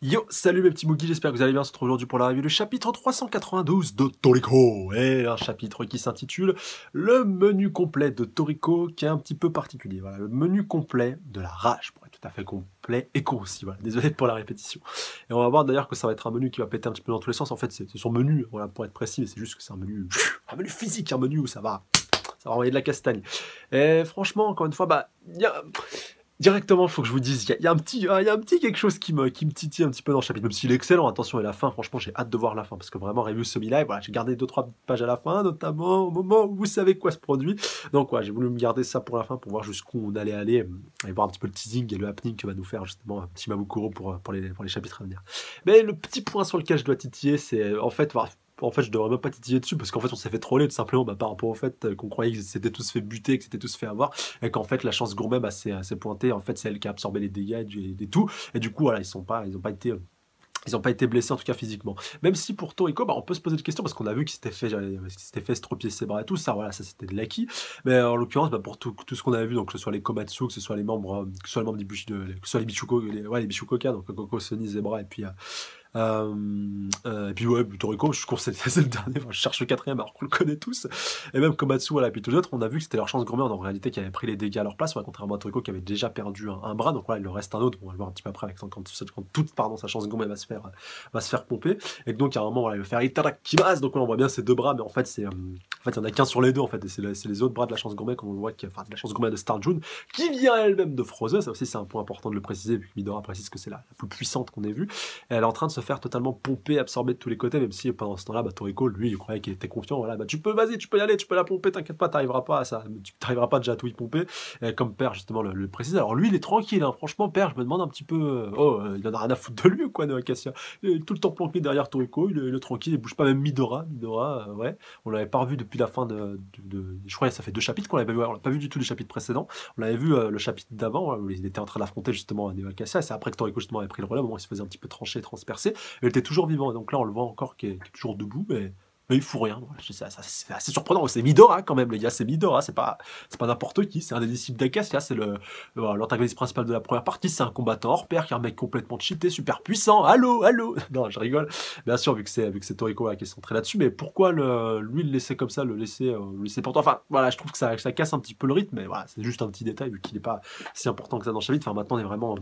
Yo, salut mes petits Moogies, j'espère que vous allez bien. On se retrouve aujourd'hui pour la review du chapitre 392 de Toriko. Et un chapitre qui s'intitule Le menu complet de Toriko, qui est un petit peu particulier. Voilà, le menu complet de la rage, pour être tout à fait complet et concis. Voilà, désolé pour la répétition. Et on va voir d'ailleurs que ça va être un menu qui va péter un petit peu dans tous les sens. En fait, c'est son menu, voilà, pour être précis, mais c'est juste que c'est un menu physique, un menu où ça va envoyer de la castagne. Et franchement, encore une fois, directement, il faut que je vous dise, il y a un petit quelque chose qui me titille un petit peu dans le chapitre, même s'il est excellent, attention, et la fin, franchement, j'ai hâte de voir la fin, parce que vraiment, review semi-live, voilà, j'ai gardé 2-3 pages à la fin, notamment au moment où vous savez quoi se produit. Donc, ouais, j'ai voulu me garder ça pour la fin, pour voir jusqu'où on allait aller, et voir un petit peu le teasing et le happening que va nous faire, justement, un petit Mabukuro pour les chapitres à venir. Mais le petit point sur lequel je dois titiller, c'est, en fait, je devrais même pas titiller dessus, parce qu'en fait, on s'est fait troller, tout simplement, par rapport au fait qu'on croyait qu'ils s'étaient tous fait buter, qu'ils s'étaient tous fait avoir, et qu'en fait la chance gourmet s'est pointée, en fait c'est elle qui a absorbé les dégâts et tout, et du coup voilà, ils ont pas été blessés en tout cas physiquement. Même si pour Toriko, on peut se poser des questions parce qu'on a vu qu'il s'était fait estropier ses bras et tout ça, voilà, ça c'était de l'acquis. Mais en l'occurrence, pour tout ce qu'on avait vu, donc que ce soit les Komatsu, que ce soit les membres, que ce soit les Bichuko, les Bichukoka, donc Coco, Sony, Zebra et puis ouais, Toriko, je cours, c'est le dernier, enfin, je cherche le quatrième alors qu'on le connaît tous. Et même Komatsu, voilà, et puis tous les autres, on a vu que c'était leur chance gourmande en réalité qui avait pris les dégâts à leur place, ouais, contrairement à Toriko qui avait déjà perdu un bras, donc voilà, il leur reste un autre, on va le voir un petit peu après, quand toute pardon, sa chance gourmande va se faire pomper. Et donc à un moment, voilà, il va faire Itadakimasu, donc là, on voit bien ces deux bras, mais en fait, il y en a qu'un sur les deux, en fait, et c'est les autres bras de la chance gourmande, comme on le voit, enfin, de la chance gourmande de Star June, qui vient elle-même de Frozen, ça aussi c'est un point important de le préciser, vu que Midora précise que c'est la plus puissante qu'on ait vue. Et elle est en train de se faire totalement pomper, absorber de tous les côtés, même si pendant ce temps-là, Toriko, lui, il croyait qu'il était confiant. Voilà, vas-y, tu peux y aller, tu peux la pomper, t'inquiète pas, t'arriveras pas à ça, tu t'arriveras pas déjà à tout y pomper. Et comme Père, justement, le précise. Alors lui, il est tranquille, hein. Franchement, Père, je me demande un petit peu, il en a rien à foutre de lui ou quoi, de Acacia. Il est tout le temps planqué derrière Toriko, il est tranquille, il bouge pas, même Midora, ouais. On l'avait pas revu depuis la fin je crois que ça fait 2 chapitres qu'on l'avait vu, on l'a pas vu du tout les chapitres précédents. On l'avait vu le chapitre d'avant, où il était en train d'affronter justement Neo Acacia, et c'est après que Toriko justement avait pris le relais, au moment où il se faisait un petit peu trancher, transpercer. Elle était toujours vivant, et donc là on le voit encore qui est toujours debout, mais il fout rien. Voilà, c'est assez surprenant. C'est Midora quand même, les gars, c'est Midora, c'est pas n'importe qui, c'est un des disciples d'Acacia, c'est l'antagoniste principal de la première partie, c'est un combattant hors pair, qui est un mec complètement cheaté, super puissant. Allô, allô. Non, je rigole. Bien sûr, vu que c'est Toriko là, qui est centré là-dessus, mais pourquoi lui le laisser comme ça, le laisser pour toi. Enfin, voilà, je trouve que ça casse un petit peu le rythme, mais voilà, c'est juste un petit détail, vu qu'il n'est pas si important que ça dans le chapitre. Enfin, maintenant, on est vraiment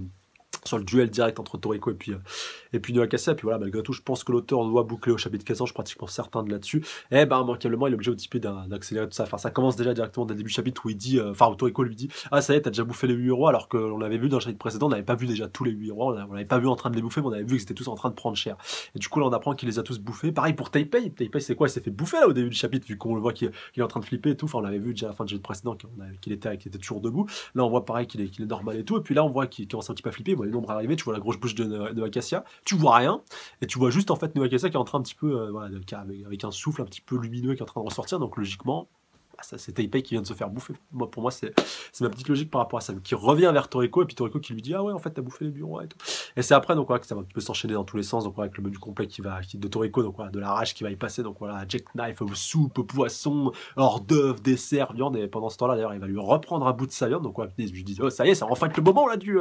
sur le duel direct entre Toriko et puis Noah Cassia. Et puis voilà, malgré tout, je pense que l'auteur doit boucler au chapitre 15 ans, je suis pratiquement certain de là-dessus. Et immanquablement, il est obligé de typer d'accélérer tout ça. Enfin, ça commence déjà directement dès le début du chapitre où il dit, enfin, Toriko lui dit, ah, ça y est, t'as déjà bouffé les 8 héros, alors qu'on l'avait vu dans le chapitre précédent, on n'avait pas vu déjà tous les 8 héros, on l'avait pas vu en train de les bouffer, mais on avait vu qu'ils étaient tous en train de prendre cher. Et du coup, là, on apprend qu'il les a tous bouffés. Pareil pour Taipei. Taipei, c'est quoi? Il s'est fait bouffer là au début du chapitre, vu qu'on le voit qu'il est en train de flipper et tout. Enfin, on l'avait vu déjà à la fin du chapitre précédent qu'il était toujours debout. Là, on voit pareil qu'il est normal et tout. Et puis là, on voit qu'il commence un petit peu à flipper. Il voit les nombres arriver. Tu vois la grosse bouche de Acacia. Tu vois rien. Et tu vois juste en fait Noah Acacia qui est en train un petit peu, voilà, avec un souffle un petit peu lumineux qui est en train de ressortir. Donc logiquement, ça, c'est Taipei qui vient de se faire bouffer. Pour moi, c'est ma petite logique par rapport à ça. Qui revient vers Toriko, et puis Toriko qui lui dit, ah ouais, en fait, t'as bouffé les bureaux et tout. Et c'est après, donc, voilà, que ça va un petit peu s'enchaîner dans tous les sens. Donc, voilà, avec le menu complet de Toriko, donc, voilà, de la rage qui va y passer. Donc, voilà, jackknife, soupe, poisson, hors d'œuf, dessert, viande. Et pendant ce temps-là, d'ailleurs, il va lui reprendre un bout de sa viande. Donc, voilà, je lui dis, oh, ça y est, c'est enfin le moment, là, du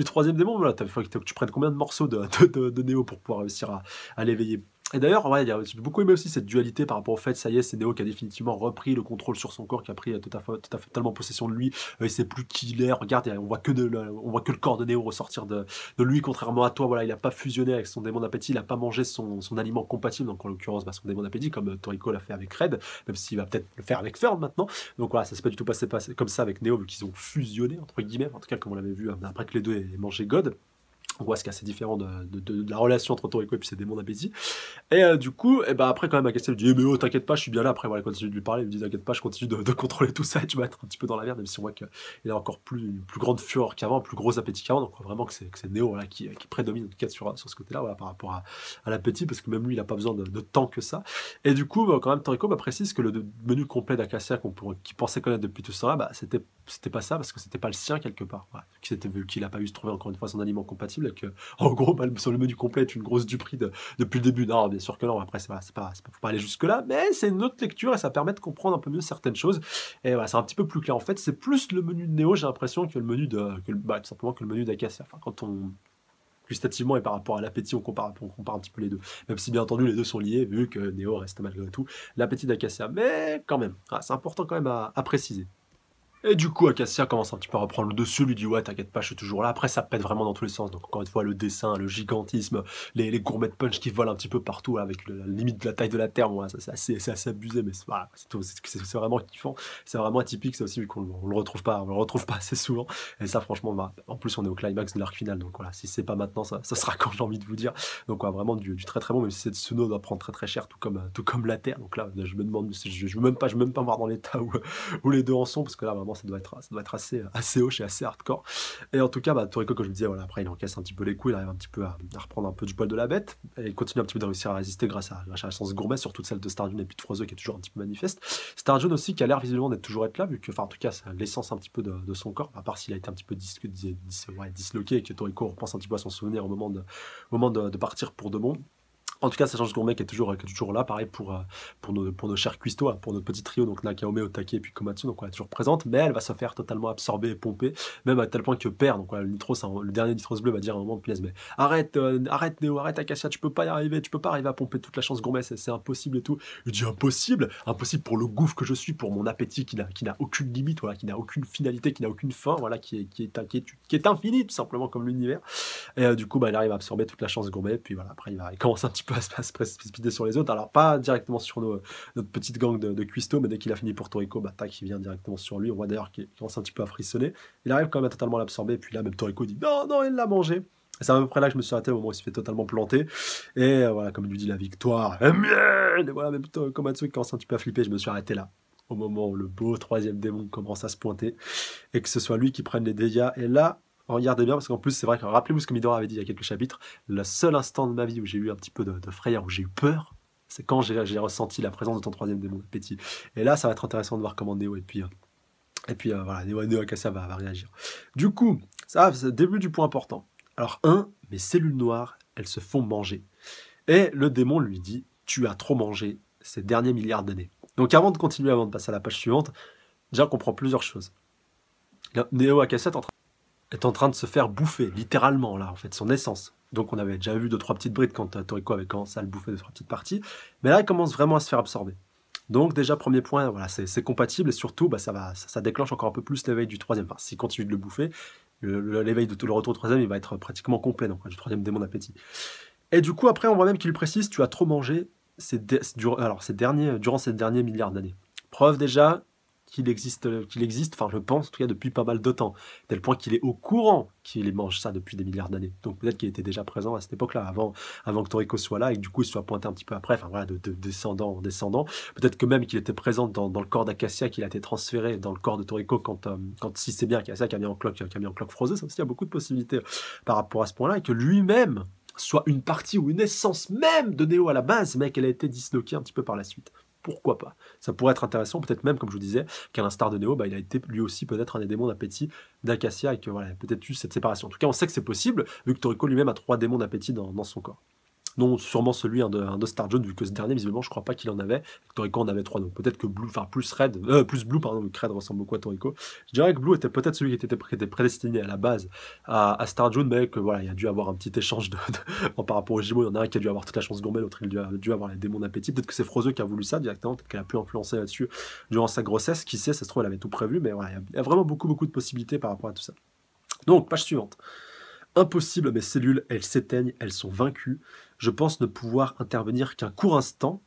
troisième démon. Voilà, il faut que tu prennes combien de morceaux de Néo pour pouvoir réussir à l'éveiller. Et d'ailleurs, ouais, j'ai beaucoup aimé aussi cette dualité par rapport au fait, ça y est, c'est Neo qui a définitivement repris le contrôle sur son corps, qui a pris totalement possession de lui. Il sait plus qui il est. Regarde, on voit que le corps de Neo ressortir de lui, contrairement à toi. Voilà, il n'a pas fusionné avec son démon d'appétit, il n'a pas mangé son aliment compatible, donc en l'occurrence, son démon d'appétit, comme Toriko l'a fait avec Red, même s'il va peut-être le faire avec Fern maintenant. Donc voilà, ça s'est pas du tout passé comme ça avec Neo, vu qu'ils ont fusionné, entre guillemets, en tout cas, comme on l'avait vu après que les deux aient mangé God. On voit ce qui est assez différent de la relation entre Toriko et puis ses démons d'appétit. Et du coup, après, quand même, Acacia lui dit, mais oh, t'inquiète pas, je suis bien là. Après, voilà, il continue de lui parler, il lui dit, t'inquiète pas, je continue de contrôler tout ça, et tu vas être un petit peu dans la merde, même si on voit qu'il a encore une plus grande fureur qu'avant, un plus gros appétit qu'avant. Donc, on voit vraiment que c'est Neo voilà, qui prédomine, en tout cas, sur ce côté-là, voilà, par rapport à l'appétit, parce que même lui, il a pas besoin de temps que ça. Et du coup, quand même, Toriko précise que le menu complet d'Acacia qu'il pensait connaître depuis tout ça, c'était pas ça, parce que c'était pas le sien quelque part. Voilà. Vu qu'il a pas eu se trouver encore une fois son aliment compatible, et que, en gros, sur le menu complet est une grosse duperie depuis le début. Non, bien sûr que non. Après, faut pas aller jusque-là, mais c'est une autre lecture et ça permet de comprendre un peu mieux certaines choses. Et voilà, c'est un petit peu plus clair. En fait, c'est plus le menu de Neo, j'ai l'impression, que le menu tout simplement que le menu d'Acacia. Enfin, gustativement et par rapport à l'appétit, on compare un petit peu les deux. Même si bien entendu les deux sont liés, vu que Neo reste malgré tout l'appétit d'Acacia. Mais quand même, c'est important quand même à préciser. Et du coup, Acacia commence un petit peu à reprendre le dessus, lui dit ouais, t'inquiète pas, je suis toujours là. Après, ça pète vraiment dans tous les sens. Donc, encore une fois, le dessin, le gigantisme, les gourmets de punch qui volent un petit peu partout avec la limite de la taille de la Terre. Bon, voilà, ça, c'est assez abusé, mais voilà, c'est vraiment kiffant. C'est vraiment atypique, ça aussi, vu qu'on le retrouve pas assez souvent. Et ça, franchement, bah, en plus, on est au climax de l'arc final. Donc voilà, si c'est pas maintenant, ça sera quand j'ai envie de vous dire. Donc, ouais, vraiment du très très bon, même si cette Tsuno doit prendre très très cher, tout comme la Terre. Donc là, je me demande, je veux même pas voir dans l'état où les deux en sont, parce que là, vraiment, ça doit être assez hoche et assez hardcore. Et en tout cas, bah, Toriko, comme je vous disais, voilà, après, il encaisse un petit peu les coups, il arrive un petit peu à reprendre un peu du poil de la bête, et il continue un petit peu de réussir à résister grâce à la chance gourmet, surtout celle de Starjun et puis de Frozo, qui est toujours un petit peu manifeste. Starjun aussi, qui a l'air visiblement d'être toujours être là, vu que, enfin, en tout cas, c'est l'essence un petit peu de son corps, à part s'il a été un petit peu disloqué, et que Toriko repense un petit peu à son souvenir au moment de partir pour de bon. En tout cas, Sachant Gourmet qui est toujours là, pareil pour nos chers cuistots, hein, pour notre petit trio, donc Nakaome, Otake et puis Komatsu, donc elle est toujours présente, mais elle va se faire totalement absorber et pomper, même à tel point que Père, donc voilà, le dernier Nitros bleu va dire à un moment, punaise, mais arrête, arrête Néo, arrête Acacia, tu peux pas y arriver, tu peux pas arriver à pomper toute la chance Gourmet, c'est impossible et tout. Il dit impossible, impossible pour le gouffre que je suis, pour mon appétit qui n'a aucune limite, voilà, qui n'a aucune finalité, qui n'a aucune fin, voilà, qui est infini tout simplement comme l'univers. Et du coup, bah, il arrive à absorber toute la chance Gourmet, puis voilà, après il commence un petit peu à se précipiter sur les autres. Alors, pas directement sur notre petite gang de cuistots, mais dès qu'il a fini pour Toriko, bah, tac, il vient directement sur lui. On voit d'ailleurs qu'il commence un petit peu à frissonner. Il arrive quand même à totalement l'absorber, et puis là, même Toriko dit non, non, il l'a mangé. Et c'est à peu près là que je me suis arrêté au moment où il se fait totalement planter. Et voilà, comme il lui dit la victoire, et voilà, même Komatsu qui commence un petit peu à flipper, je me suis arrêté là. Au moment où le beau troisième démon commence à se pointer, et que ce soit lui qui prenne les dégâts. Et là, regardez bien, parce qu'en plus, c'est vrai que, rappelez-vous ce que Midora avait dit il y a quelques chapitres, le seul instant de ma vie où j'ai eu un petit peu de frayeur, où j'ai eu peur, c'est quand j'ai ressenti la présence de ton troisième démon d'appétit. Et là, ça va être intéressant de voir comment Neo, voilà, Neo Acacia va réagir. Du coup, ça, c'est le début du point important. Alors, mes cellules noires, elles se font manger. Et le démon lui dit, tu as trop mangé ces derniers milliards d'années. Donc, avant de passer à la page suivante, déjà, on comprend plusieurs choses. Là, Neo Acacia est en train de se faire bouffer, littéralement, là, en fait, son essence. Donc on avait déjà vu 2-3 petites brides quand Toriko avait commencé à le bouffer 2-3 petites parties, mais là il commence vraiment à se faire absorber. Donc déjà premier point, voilà, c'est compatible et surtout bah, ça déclenche encore un peu plus l'éveil du troisième. Enfin, s'il continue de le bouffer, l'éveil de tout le retour au troisième, il va être pratiquement complet, donc du troisième démon d'appétit. Et du coup après on voit même qu'il lui précise, tu as trop mangé durant ces derniers milliards d'années. Preuve déjà qu'il existe, enfin je pense en tout cas depuis pas mal de temps, tel point qu'il est au courant qu'il mange ça depuis des milliards d'années. Donc peut-être qu'il était déjà présent à cette époque-là, avant que Toriko soit là, et que du coup il soit pointé un petit peu après, enfin voilà, de descendant en descendant. Peut-être que même qu'il était présent dans le corps d'Acacia, qu'il a été transféré dans le corps de Toriko quand si c'est bien Acacia qui a mis en cloque Frozen, ça aussi il y a beaucoup de possibilités par rapport à ce point-là, et que lui-même soit une partie ou une essence même de Neo à la base, mais qu'elle a été disloquée un petit peu par la suite. Pourquoi pas? Ça pourrait être intéressant, peut-être même, comme je vous disais, qu'à l'instar de Neo, bah, il a été lui aussi peut-être un des démons d'appétit d'Acacia et que voilà, il a peut-être eu cette séparation. En tout cas, on sait que c'est possible, vu que Toriko lui-même a 3 démons d'appétit dans son corps. Non, sûrement celui de Starjun, vu que ce dernier, visiblement, je crois pas qu'il en avait. Toriko en avait 3, donc peut-être que Blue, enfin plus Blue, pardon, vu que Red ressemble beaucoup à Toriko. Je dirais que Blue était peut-être celui qui était prédestiné à la base à Starjun, mais que voilà, il a dû avoir un petit échange par rapport aux Jumeaux. Il y en a un qui a dû avoir toute la chance gourmet, l'autre il a dû avoir les démons d'appétit. Peut-être que c'est Frozo qui a voulu ça directement, peut-être qu'elle a pu influencer là-dessus durant sa grossesse. Qui sait, ça se trouve, elle avait tout prévu, mais voilà, il y a vraiment beaucoup de possibilités par rapport à tout ça. Donc, page suivante. Impossible, mes cellules, elles s'éteignent, elles sont vaincues. Je pense ne pouvoir intervenir qu'un court instant,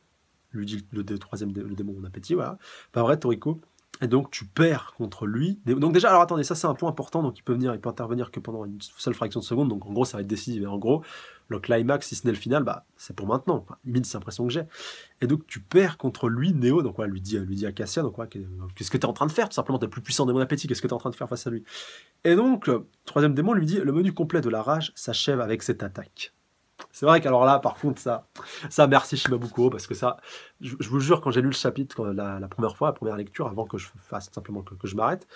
lui dit le démon d'appétit, voilà. Pas vrai, Toriko. Et donc tu perds contre lui. Donc déjà, alors attendez, ça c'est un point important, donc il peut intervenir que pendant une seule fraction de seconde, donc en gros ça va être décisif, et en gros, le climax, si ce n'est le final, bah c'est pour maintenant, enfin, limite c'est l'impression que j'ai. Et donc tu perds contre lui, Neo, donc voilà, lui dit Acacia, donc voilà, qu'est-ce que tu es en train de faire, tout simplement, t'es le plus puissant démon d'appétit, qu'est-ce que tu es en train de faire face à lui? Et donc, le troisième démon lui dit, le menu complet de la rage s'achève avec cette attaque. C'est vrai qu'alors là, par contre, ça merci Shimabukuro, parce que ça, je vous jure, quand j'ai lu le chapitre la première fois, la première lecture, avant que je fasse simplement que je m'arrête,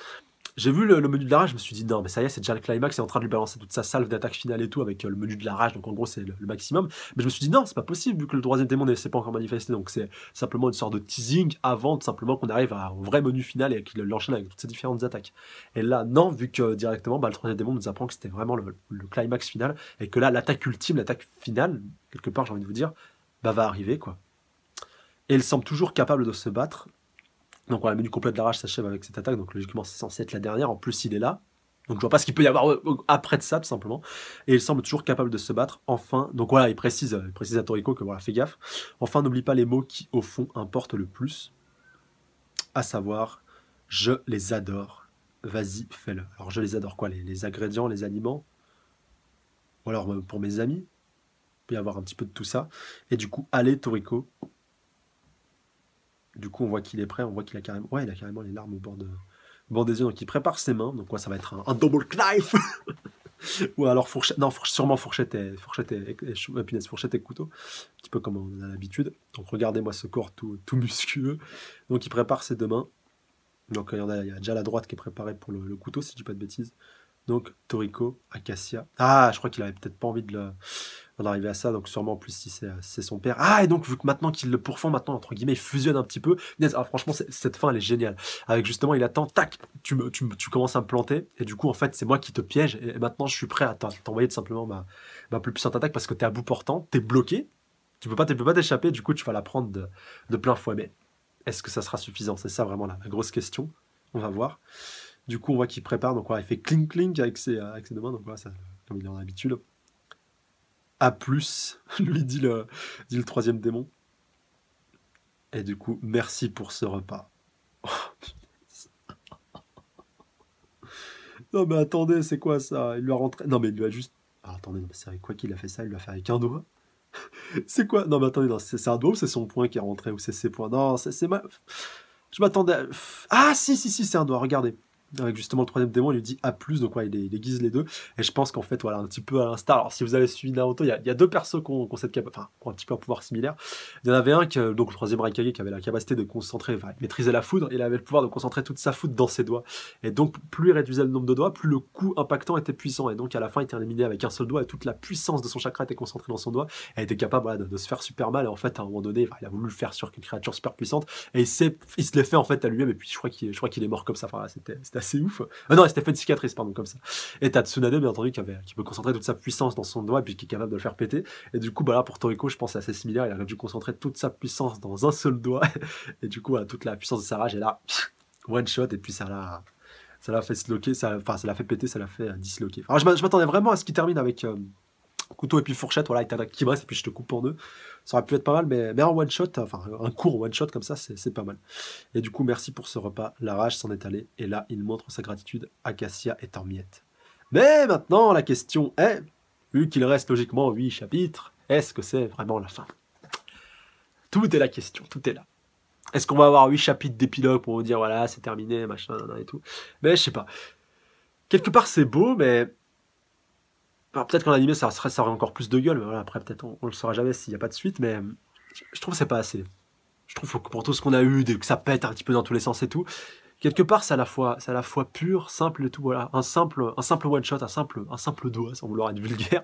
j'ai vu le menu de la rage, je me suis dit non, mais ça y est, c'est déjà le climax, c'est en train de lui balancer toute sa salve d'attaque finale et tout avec le menu de la rage, donc en gros, c'est le maximum. Mais je me suis dit non, c'est pas possible vu que le troisième démon ne s'est pas encore manifesté, donc c'est simplement une sorte de teasing avant simplement qu'on arrive au vrai menu final et qu'il l'enchaîne avec toutes ces différentes attaques. Et là, non, vu que directement, le troisième démon nous apprend que c'était vraiment le climax final et que là, l'attaque ultime, l'attaque finale, quelque part, j'ai envie de vous dire, bah, va arriver quoi. Et il semble toujours capable de se battre. Donc voilà, le menu complet de la rage s'achève avec cette attaque, donc logiquement c'est censé être la dernière, en plus il est là. Donc je vois pas ce qu'il peut y avoir après de ça, tout simplement. Et il semble toujours capable de se battre, enfin. Donc voilà, il précise à Toriko que voilà, fais gaffe. Enfin, n'oublie pas les mots qui, au fond, importent le plus. À savoir, je les adore. Vas-y, fais-le. Alors je les adore quoi, les ingrédients, les aliments. Ou alors pour mes amis, il peut y avoir un petit peu de tout ça. Et du coup, allez Toriko. Du coup, on voit qu'il est prêt, on voit qu'il a carrément... Ouais, il a carrément les larmes au bord des yeux, donc il prépare ses mains. Donc ouais, ça va être un double knife. Ou alors fourchette... Non, sûrement fourchette et punaise, fourchette et couteau. Un petit peu comme on a l'habitude. Donc regardez-moi ce corps tout musculeux. Donc il prépare ses deux mains. Donc il y a déjà la droite qui est préparée pour le couteau, si je dis pas de bêtises. Donc Toriko, Acacia. Ah, je crois qu'il avait peut-être pas envie d'en arriver à ça, donc sûrement en plus si c'est son père. Ah, et donc vu que maintenant qu'il le pourfend, maintenant entre guillemets, il fusionne un petit peu. Ah, franchement, cette fin elle est géniale. Avec justement, il attend, tac, tu commences à me planter, et du coup en fait c'est moi qui te piège, et maintenant je suis prêt à t'envoyer tout simplement ma plus puissante attaque parce que t'es à bout portant, t'es bloqué, tu peux pas t'échapper, du coup tu vas la prendre de plein fouet. Mais est-ce que ça sera suffisant? C'est ça vraiment la grosse question. On va voir. Du coup, on voit qu'il prépare, donc voilà, il fait clink avec ses deux mains, donc voilà, ça, comme il est en habitude. A plus, lui dit le troisième démon. Et du coup, merci pour ce repas. Non mais attendez, c'est quoi ça? Il lui a rentré... Non mais il lui a juste... Ah, attendez, c'est avec quoi qu'il a fait ça? Il l'a fait avec un doigt? C'est quoi? Non mais attendez, non, c'est un doigt ou c'est son poing qui est rentré? Ou c'est ses poings? Non, c'est mal... Je m'attendais à... Ah si, c'est un doigt, regardez. Avec justement le troisième démon, il lui dit A+, donc ouais, il aiguise les deux. Et je pense qu'en fait, voilà, un petit peu à l'instar. Alors, si vous avez suivi Naruto, il y a deux persos qui ont cette capacité, enfin, qui ont un petit peu un pouvoir similaire. Il y en avait un, donc le troisième Raikage, qui avait la capacité de concentrer, enfin, maîtriser la foudre. Il avait le pouvoir de concentrer toute sa foudre dans ses doigts. Et donc, plus il réduisait le nombre de doigts, plus le coup impactant était puissant. Et donc, à la fin, il était éliminé avec un seul doigt et toute la puissance de son chakra était concentrée dans son doigt. Elle était capable voilà, de se faire super mal. Et en fait, à un moment donné, il a voulu le faire sur une créature super puissante. Et il se l'est fait en fait à lui-même. Et puis, je crois qu'il est mort comme ça. Enfin, c'était assez ouf. Non, il s'était fait une cicatrice, pardon, comme ça. Et t'as Tsunade, bien entendu, qui peut concentrer toute sa puissance dans son doigt et puis qui est capable de le faire péter. Et du coup, bah là, pour Toriko, je pense que c'est assez similaire. Il a dû concentrer toute sa puissance dans un seul doigt. Et du coup, toute la puissance de sa rage est là, one shot, et puis ça l'a fait sloquer, ça l'a fait péter, ça l'a fait disloquer. Alors, je m'attendais vraiment à ce qu'il termine avec couteau et puis fourchette, voilà, il t'attaque qui reste, et puis je te coupe en deux. Ça aurait pu être pas mal, mais un one shot, enfin un court one shot comme ça, c'est pas mal. Et du coup, merci pour ce repas. La rage s'en est allée, et là, il montre sa gratitude. Acacia est en miettes. Mais maintenant, la question est, vu qu'il reste logiquement 8 chapitres, est-ce que c'est vraiment la fin? Tout est la question, tout est là. Est-ce qu'on va avoir 8 chapitres d'épilogue pour vous dire, voilà, c'est terminé, machin, et tout? Mais je sais pas. Quelque part, c'est beau, mais... Alors, peut-être qu'en animé, ça aurait encore plus de gueule, mais voilà, après, peut-être, on le saura jamais s'il n'y a pas de suite, mais je trouve que c'est pas assez. Je trouve que pour tout ce qu'on a eu, que ça pète un petit peu dans tous les sens et tout, quelque part, c'est à la fois pur, simple et tout, voilà. Un simple one-shot, un simple doigt, sans vouloir être vulgaire,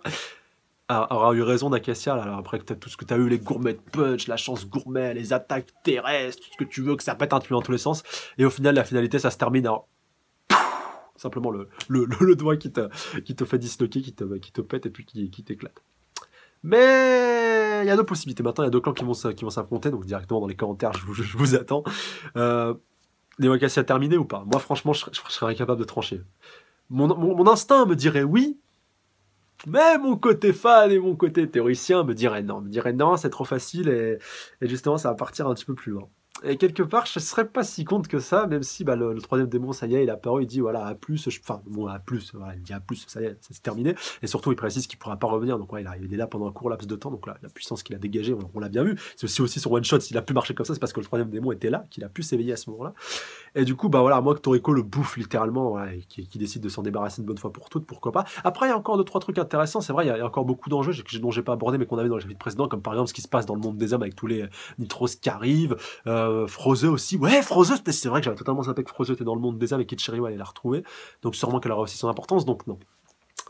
aura eu raison d'Acacia, là. Alors après, peut-être tout ce que tu as eu, les gourmets de punch, la chance gourmet, les attaques terrestres, tout ce que tu veux, que ça pète un peu dans tous les sens, et au final, la finalité, ça se termine en... Simplement le doigt qui te fait disloquer, qui te pète et puis qui t'éclate. Mais il y a deux possibilités. Maintenant, il y a deux clans qui vont s'affronter. Donc directement dans les commentaires, je vous attends. Les Acacia terminé ou pas? Moi, franchement, je serais incapable de trancher. Mon instinct me dirait oui. Mais mon côté fan et mon côté théoricien me dirait non, c'est trop facile et justement ça va partir un petit peu plus loin. Et quelque part, je ne serais pas si contre que ça, même si le troisième démon, ça y est, il a apparu, il dit voilà, A+, enfin, bon, A+, voilà, il dit A+, ça y est, c'est terminé. Et surtout, il précise qu'il ne pourra pas revenir, donc ouais, il est là pendant un court laps de temps, donc la puissance qu'il a dégagée, on l'a bien vu. C'est aussi son one-shot, s'il a pu marcher comme ça, c'est parce que le troisième démon était là, qu'il a pu s'éveiller à ce moment-là. Et du coup, bah voilà, moi que Toriko le bouffe littéralement, voilà, et qui décide de s'en débarrasser une bonne fois pour toutes, pourquoi pas. Après, il y a encore deux, trois trucs intéressants, c'est vrai, il y a encore beaucoup d'enjeux dont j'ai pas abordé, mais qu'on avait dans les chapitres précédents, comme par exemple ce qui se passe dans le monde des hommes avec tous les Nitros qui arrivent, Froze aussi, ouais, Froze, c'est vrai que j'avais totalement zappé que Froze était dans le monde des hommes et qu'Ichiro allait la retrouver, donc sûrement qu'elle aura aussi son importance, donc non.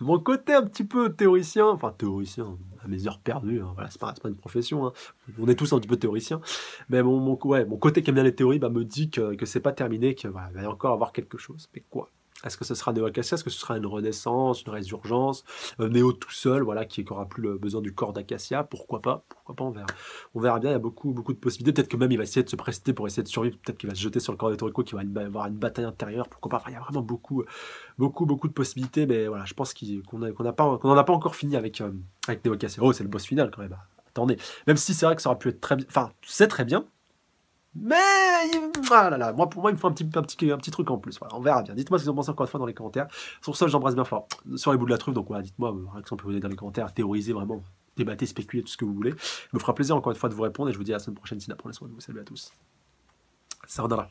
Mon côté un petit peu théoricien, enfin théoricien, à mes heures perdues, hein, voilà, c'est pas une profession, hein. On est tous un petit peu théoriciens, mais mon côté qui aime bien les théories me dit que c'est pas terminé, qu'il voilà, va y encore avoir quelque chose. Mais quoi? Est-ce que ce sera Neo Acacia? Est-ce que ce sera une renaissance, une résurgence? Neo tout seul, voilà, qui n'aura plus le besoin du corps d'Acacia? Pourquoi pas? Pourquoi pas? On verra bien, il y a beaucoup, beaucoup de possibilités. Peut-être que même il va essayer de se précipiter pour essayer de survivre, peut-être qu'il va se jeter sur le corps de Toriko, qu'il va y avoir une bataille intérieure, pourquoi pas? Enfin, il y a vraiment beaucoup, beaucoup, beaucoup de possibilités, mais voilà, je pense qu'on n'en a pas encore fini avec Neo Acacia. Oh, c'est le boss final quand même. Attendez, même si c'est vrai que ça aurait pu être très bien, enfin, c'est très bien, mais ah là là, pour moi, il me faut un petit truc en plus. Voilà, on verra bien. Dites-moi ce que vous en pensez encore une fois dans les commentaires. Sur ce, j'embrasse bien fort sur les bouts de la truffe. Donc voilà, dites-moi, par exemple, vous dans les commentaires, théorisez vraiment, débattez, spéculez, tout ce que vous voulez. Ça me fera plaisir encore une fois de vous répondre et je vous dis à la semaine prochaine. Sinon, prenez soin de vous. Salut à tous. Sayonara.